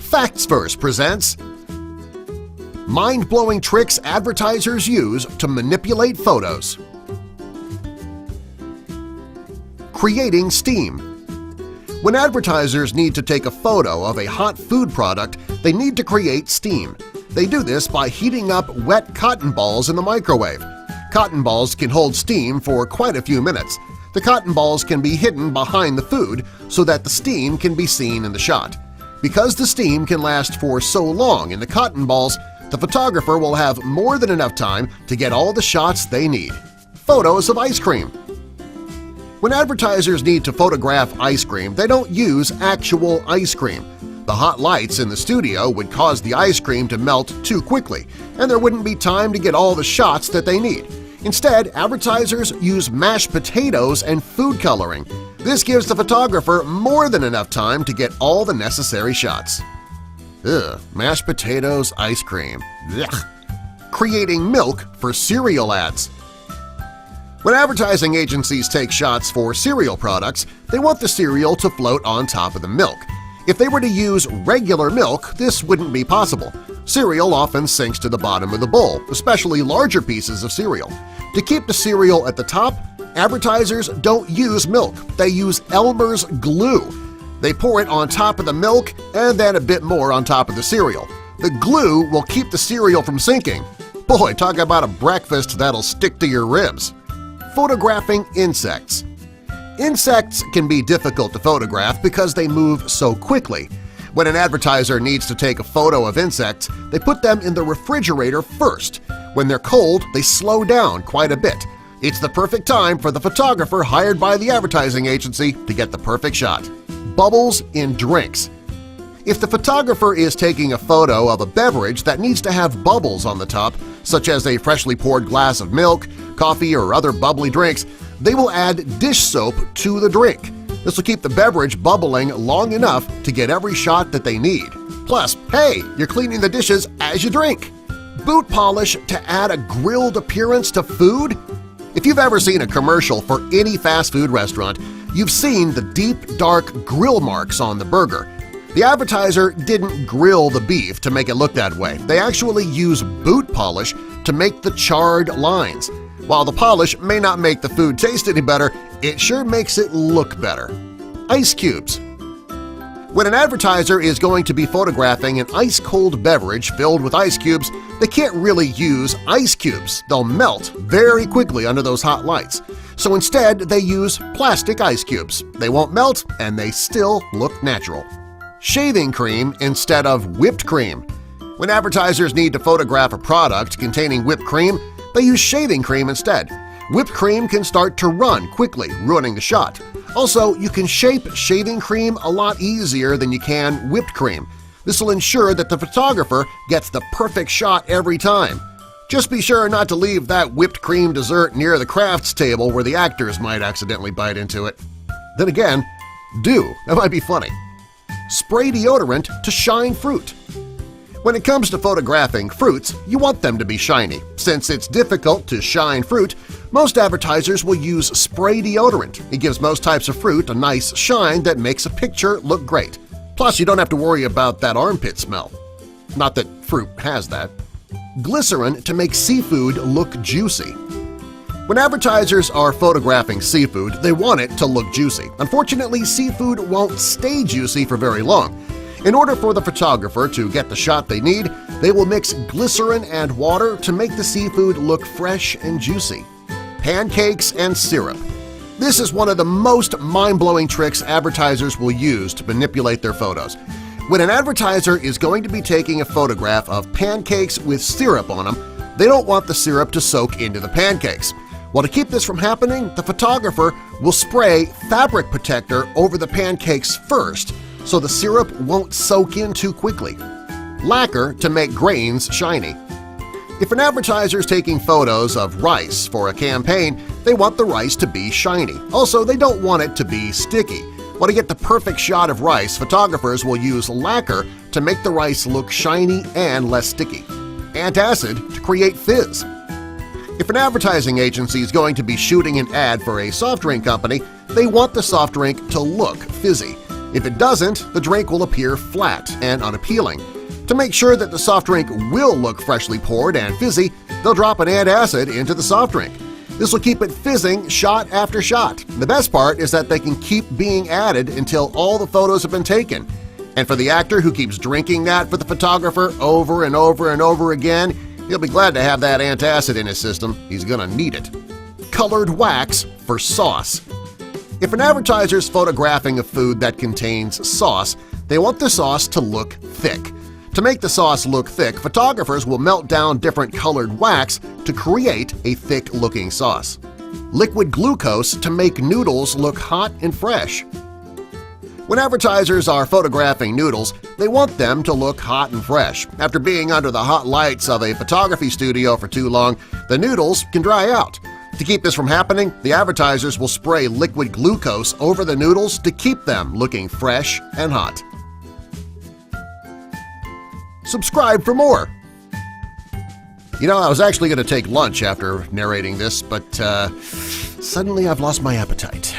Facts First presents Mind-blowing tricks advertisers use to manipulate photos. Creating steam. When advertisers need to take a photo of a hot food product, they need to create steam. They do this by heating up wet cotton balls in the microwave. Cotton balls can hold steam for quite a few minutes. The cotton balls can be hidden behind the food so that the steam can be seen in the shot. Because the steam can last for so long in the cotton balls, the photographer will have more than enough time to get all the shots they need. Photos of ice cream. When advertisers need to photograph ice cream, they don't use actual ice cream. The hot lights in the studio would cause the ice cream to melt too quickly, and there wouldn't be time to get all the shots that they need. Instead, advertisers use mashed potatoes and food coloring. This gives the photographer more than enough time to get all the necessary shots. Ugh, mashed potatoes, ice cream. Ugh. Creating milk for cereal ads. When advertising agencies take shots for cereal products, they want the cereal to float on top of the milk. If they were to use regular milk, this wouldn't be possible. Cereal often sinks to the bottom of the bowl, especially larger pieces of cereal. To keep the cereal at the top, advertisers don't use milk. They use Elmer's glue. They pour it on top of the milk and then a bit more on top of the cereal. The glue will keep the cereal from sinking. Boy, talk about a breakfast that'll stick to your ribs. Photographing insects. Insects can be difficult to photograph because they move so quickly. When an advertiser needs to take a photo of insects, they put them in the refrigerator first. When they're cold, they slow down quite a bit. It's the perfect time for the photographer hired by the advertising agency to get the perfect shot. Bubbles in drinks. If the photographer is taking a photo of a beverage that needs to have bubbles on the top, such as a freshly poured glass of milk, coffee, or other bubbly drinks, they will add dish soap to the drink. This will keep the beverage bubbling long enough to get every shot that they need. Plus, hey, you're cleaning the dishes as you drink. Boot polish to add a grilled appearance to food? If you've ever seen a commercial for any fast food restaurant, you've seen the deep, dark grill marks on the burger. The advertiser didn't grill the beef to make it look that way. They actually use boot polish to make the charred lines. While the polish may not make the food taste any better, it sure makes it look better. Ice cubes. When an advertiser is going to be photographing an ice-cold beverage filled with ice cubes, they can't really use ice cubes. They'll melt very quickly under those hot lights. So instead, they use plastic ice cubes. They won't melt, and they still look natural. Shaving cream instead of whipped cream. When advertisers need to photograph a product containing whipped cream, they use shaving cream instead. Whipped cream can start to run quickly, ruining the shot. Also, you can shape shaving cream a lot easier than you can whipped cream. This will ensure that the photographer gets the perfect shot every time. Just be sure not to leave that whipped cream dessert near the crafts table where the actors might accidentally bite into it. Then again, do. That might be funny. Spray deodorant to shine fruit. When it comes to photographing fruits, you want them to be shiny. Since it's difficult to shine fruit, most advertisers will use spray deodorant. It gives most types of fruit a nice shine that makes a picture look great. Plus, you don't have to worry about that armpit smell. Not that fruit has that. Glycerin to make seafood look juicy. When advertisers are photographing seafood, they want it to look juicy. Unfortunately, seafood won't stay juicy for very long. In order for the photographer to get the shot they need, they will mix glycerin and water to make the seafood look fresh and juicy. Pancakes and syrup. This is one of the most mind-blowing tricks advertisers will use to manipulate their photos. When an advertiser is going to be taking a photograph of pancakes with syrup on them, they don't want the syrup to soak into the pancakes. Well, to keep this from happening, the photographer will spray fabric protector over the pancakes first so the syrup won't soak in too quickly. Lacquer to make grains shiny. If an advertiser is taking photos of rice for a campaign, they want the rice to be shiny. Also, they don't want it to be sticky. Well, to get the perfect shot of rice, photographers will use lacquer to make the rice look shiny and less sticky. Antacid to create fizz. If an advertising agency is going to be shooting an ad for a soft drink company, they want the soft drink to look fizzy. If it doesn't, the drink will appear flat and unappealing. To make sure that the soft drink will look freshly poured and fizzy, they'll drop an antacid into the soft drink. This will keep it fizzing shot after shot. The best part is that they can keep being added until all the photos have been taken. And for the actor who keeps drinking that for the photographer over and over and over again, he'll be glad to have that antacid in his system. He's gonna need it. Colored wax for sauce. If an advertiser's photographing a food that contains sauce, they want the sauce to look thick. To make the sauce look thick, photographers will melt down different colored wax to create a thick-looking sauce. Liquid glucose to make noodles look hot and fresh. When advertisers are photographing noodles, they want them to look hot and fresh. After being under the hot lights of a photography studio for too long, the noodles can dry out. To keep this from happening, the advertisers will spray liquid glucose over the noodles to keep them looking fresh and hot. Subscribe for more! You know, I was actually going to take lunch after narrating this, but suddenly I've lost my appetite.